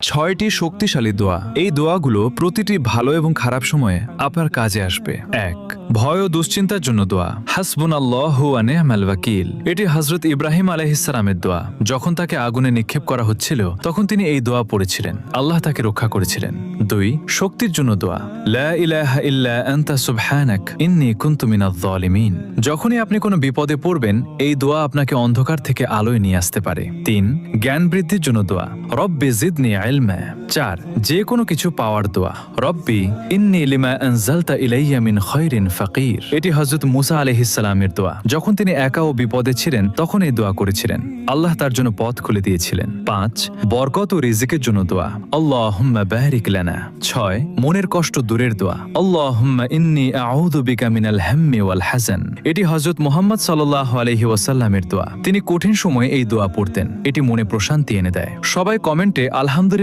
ছয়টি শক্তিশালী দোয়া। এই দোয়াগুলো প্রতিটি ভালো এবং খারাপ সময়ে আপনার কাজে আসবে। ১. ভয় ও দুশ্চিন্তার জন্য দোয়া। হাসবুনাল্লাহু ওয়া নি'মাল ওয়াকিল। এটি হযরত ইব্রাহিম আলাইহিস সালামের দোয়া। যখন তাকে আগুনে নিক্ষেপ করা হচ্ছিল তখন তিনি এই দোয়া পড়েছিলেন। আল্লাহ তাকে রক্ষা করেছিলেন। ২. শক্তির জন্য দোয়া। লা ইলাহা ইল্লা আনতা সুবহানাক ইন্নী কুনতু মিনাজ জালিমিন। যখনই আপনি কোনো বিপদে পড়বেন এই দোয়া আপনাকে অন্ধকার থেকে আলোয় নিয়ে আসতে পারে। ৩. জ্ঞান বৃদ্ধির জন্য দোয়া। রব্বি জিদনি ইলমা। ৪. যে কোনো কিছু পাওয়ার দোয়া। রব্বি ইন্নী লিমা আনজালতা ইলাইয়া মিন খায়রিন ফাকির। এটি হযরত মুসা আলাইহিস সালামের দোয়া। যখন তিনি একা ও বিপদে ছিলেন তখন এই দোয়া করেছিলেন। আল্লাহ তার জন্য পথ খুলে দিয়েছিলেন। ৫. বরকত ও রিজিকের জন্য দোয়া। আল্লাহুম্মা বারিক লানা। ৬. মনের কষ্ট দূরের দোয়া। আল্লাহুম্মা ইন্নী আউযু বিকা মিনাল হাম্মি ওয়াল হাযান। এটি হযরত মুহাম্মদ সাল্লাল্লাহু আলাইহি ওয়াসাল্লামের দোয়া। তিনি কঠিন সময়ে এই দোয়া পড়তেন। এটি মনে প্রশান্তি এনে দেয়। সবাই কমেন্টে আলহামদুলিল্লাহ